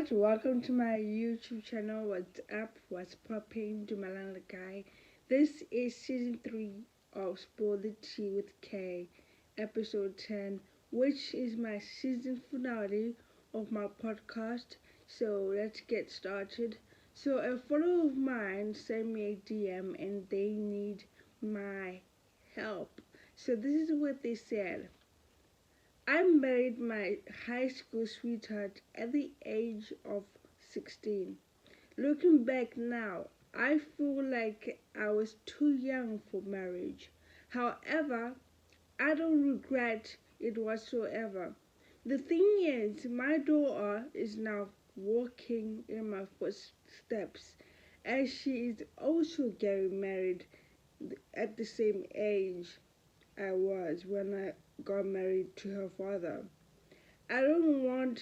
guys, welcome to my YouTube channel. What's up? What's popping? Dumalanga guy. This is season 3 of Spoil the Tea with K, episode 10, which is my season finale of my podcast. So let's get started. So a follower of mine sent me a DM and they need my help. So this is what they said. I married my high school sweetheart at the age of 16. Looking back now, I feel like I was too young for marriage. However, I don't regret it whatsoever. The thing is, my daughter is now walking in my footsteps as she is also getting married at the same age I was when I got married to her father. I don't want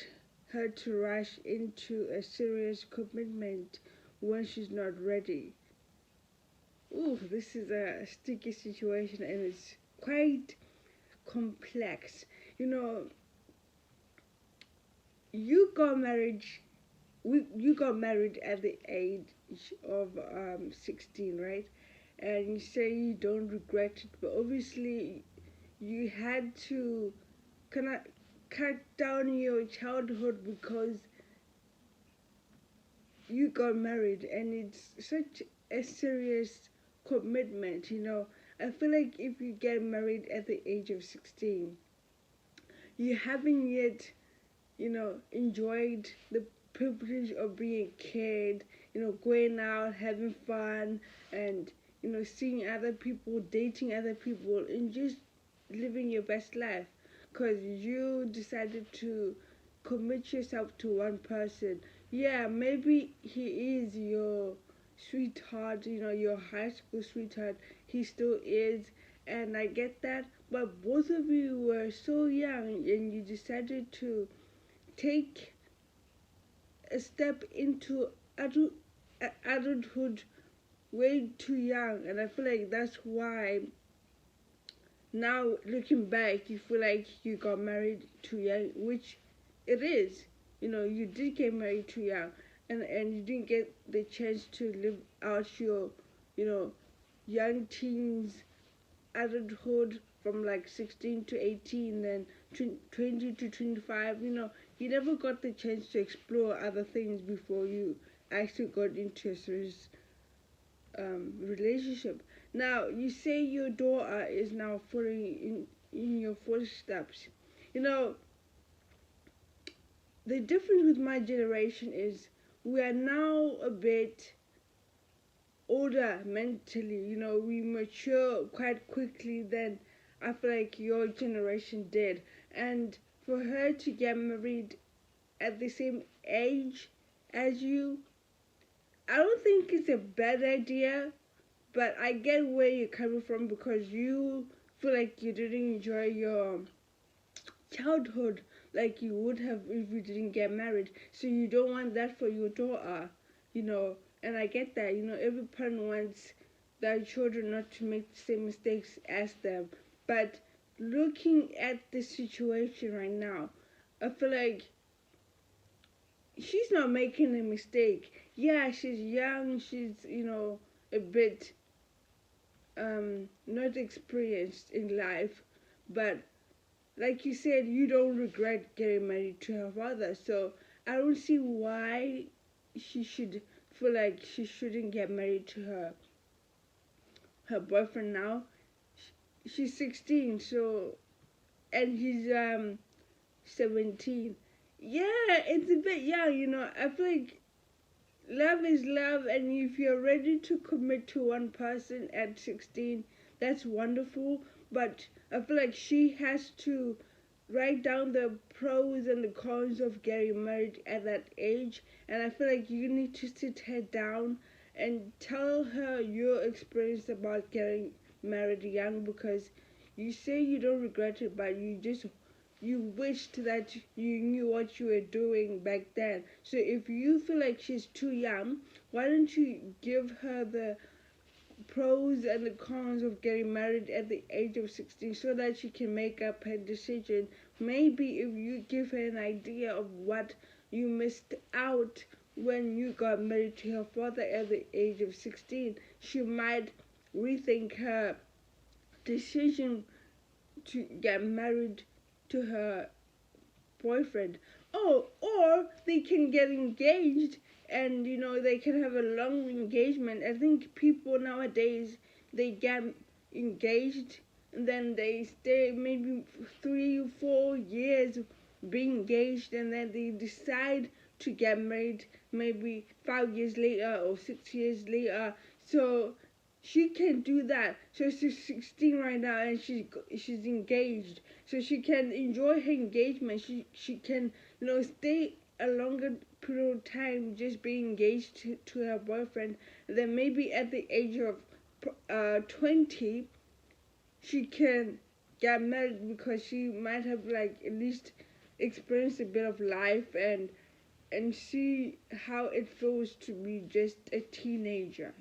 her to rush into a serious commitment when she's not ready. Ooh, this is a sticky situation and it's quite complex. You know, you got married. You got married at the age of 16, right? And you say you don't regret it, but obviously you had to kind of cut down your childhood because you got married and it's such a serious commitment, you know. I feel like if you get married at the age of 16, you haven't yet, enjoyed the privilege of being a kid, going out, having fun, and, seeing other people, dating other people, and just living your best life. Because you decided to commit yourself to one person. Yeah, maybe he is your sweetheart, your high school sweetheart. He still is, and I get that. But both of you were so young, and you decided to take a step into adulthood way too young, and I feel like that's why now looking back you feel like you got married too young, which it is. You did get married too young, and you didn't get the chance to live out your you know young teens, adulthood, from like 16 to 18, then 20 to 25. You never got the chance to explore other things before you actually got into a serious relationship. Now, you say your daughter is now following in your footsteps. You know, the difference with my generation is we are now a bit older mentally. We mature quite quickly than I feel like your generation did. And for her to get married at the same age as you, I don't think it's a bad idea, but I get where you're coming from because you feel like you didn't enjoy your childhood like you would have if you didn't get married. So you don't want that for your daughter, and I get that. Every parent wants their children not to make the same mistakes as them. But looking at the situation right now, I feel like she's not making a mistake. Yeah, she's young, she's, a bit not experienced in life, but like you said, you don't regret getting married to her father. So I don't see why she should feel like she shouldn't get married to her boyfriend now. She's 16, so, and he's 17. Yeah, it's a bit young, I feel like love is love, and if you're ready to commit to one person at 16, that's wonderful. But I feel like she has to write down the pros and the cons of getting married at that age, and I feel like you need to sit her down and tell her your experience about getting married young, because you say you don't regret it, but you wished that you knew what you were doing back then. So if you feel like she's too young, why don't you give her the pros and the cons of getting married at the age of 16 so that she can make up her decision? Maybe if you give her an idea of what you missed out when you got married to her father at the age of 16. She might rethink her decision to get married to her boyfriend. Oh, or they can get engaged and they can have a long engagement. I think people nowadays, they get engaged and then they stay maybe 3 or 4 years being engaged, and then they decide to get married maybe 5 years later or 6 years later. So she can do that. So she's 16 right now and she's engaged, so she can enjoy her engagement. She can stay a longer period of time just being engaged to her boyfriend. And then maybe at the age of 20 she can get married, because she might have like at least experienced a bit of life and see how it feels to be just a teenager.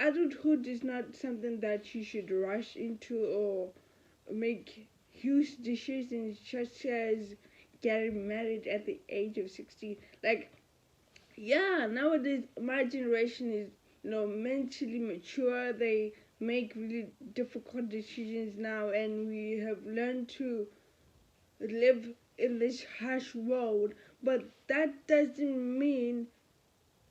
Adulthood is not something that you should rush into or make huge decisions such as getting married at the age of 16. Like, yeah, nowadays my generation is mentally mature. They make really difficult decisions now, and we have learned to live in this harsh world. But that doesn't mean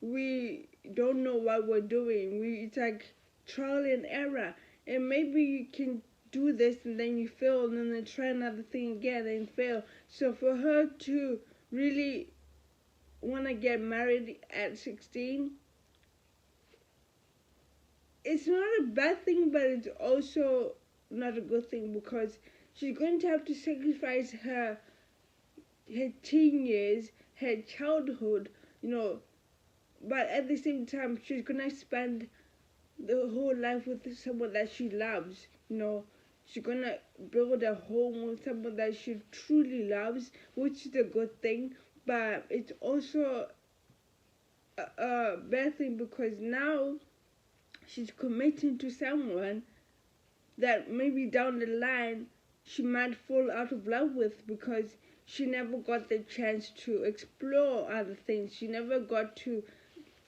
we don't know what we're doing. It's like trial and error, and maybe you can do this and then you fail, and then try another thing again and fail. So for her to really want to get married at 16, it's not a bad thing, but it's also not a good thing, because she's going to have to sacrifice her teen years, her childhood, but at the same time she's gonna spend the whole life with someone that she loves. She's gonna build a home with someone that she truly loves, which is a good thing. But it's also a bad thing, because now she's committing to someone that maybe down the line she might fall out of love with, because she never got the chance to explore other things. She never got to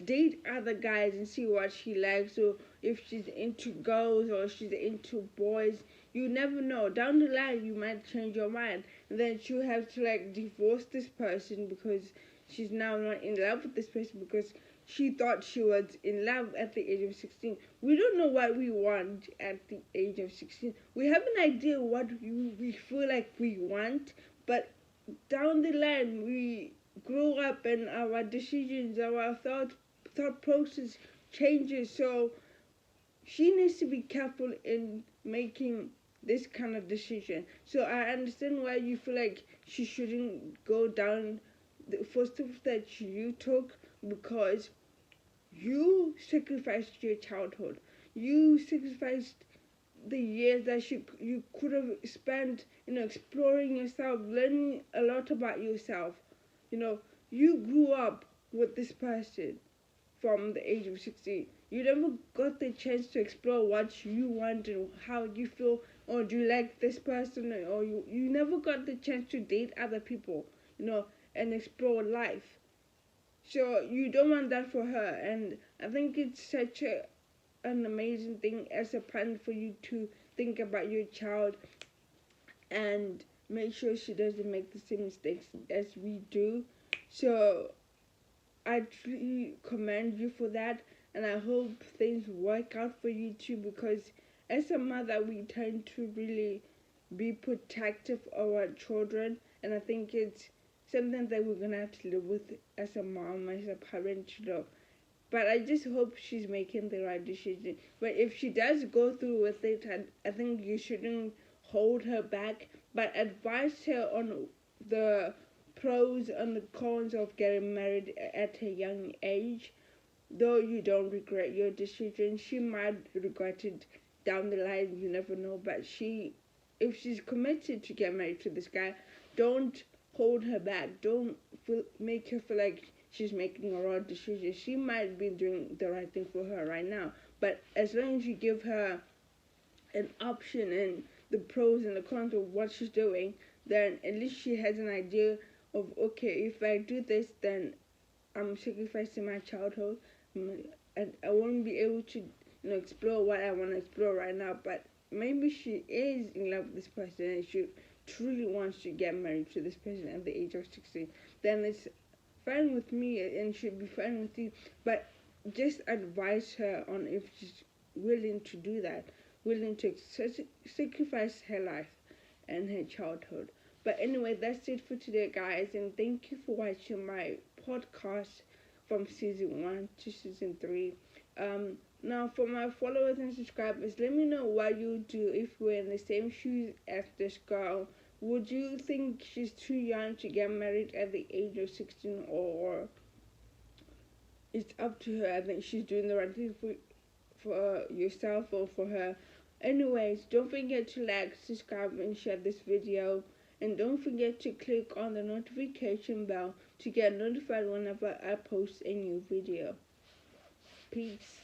date other guys and see what she likes, or if she's into girls or she's into boys. You never know. Down the line you might change your mind, and then she'll have to like divorce this person because she's now not in love with this person, because she thought she was in love at the age of 16. We don't know what we want at the age of 16. We have an idea what we feel like we want, but down the line we grow up and our decisions, our thought process changes. So she needs to be careful in making this kind of decision. So I understand why you feel like she shouldn't go down the first step that you took, because you sacrificed your childhood. You sacrificed the years that you could have spent, exploring yourself, learning a lot about yourself. You grew up with this person from the age of 16. You never got the chance to explore what you want and how you feel, or do you like this person, or you never got the chance to date other people, and explore life. So you don't want that for her, and I think it's such an amazing thing as a parent for you to think about your child and make sure she doesn't make the same mistakes as we do. So I truly commend you for that, and I hope things work out for you too, because as a mother we tend to really be protective of our children, and I think it's something that we're gonna have to live with as a mom, as a parent, But I just hope she's making the right decision. But if she does go through with it, I think you shouldn't hold her back, but advise her on the pros and the cons of getting married at a young age. Though you don't regret your decision, she might regret it down the line, you never know. But if she's committed to get married to this guy, don't hold her back. Don't make her feel like she's making a wrong decision. She might be doing the right thing for her right now, but as long as you give her an option and the pros and the cons of what she's doing, then at least she has an idea of, okay, if I do this, then I'm sacrificing my childhood. And I won't be able to, explore what I want to explore right now. But maybe she is in love with this person and she truly wants to get married to this person at the age of 16. Then it's fine with me and should be fine with you. But just advise her on if she's willing to do that, willing to sacrifice her life and her childhood. But anyway, that's it for today, guys, and thank you for watching my podcast from season 1 to season 3. Now, for my followers and subscribers, let me know what you would do if you were in the same shoes as this girl. Would you think she's too young to get married at the age of 16, or it's up to her? I think she's doing the right thing for yourself or for her. Anyways, don't forget to like, subscribe, and share this video. And don't forget to click on the notification bell to get notified whenever I post a new video. Peace.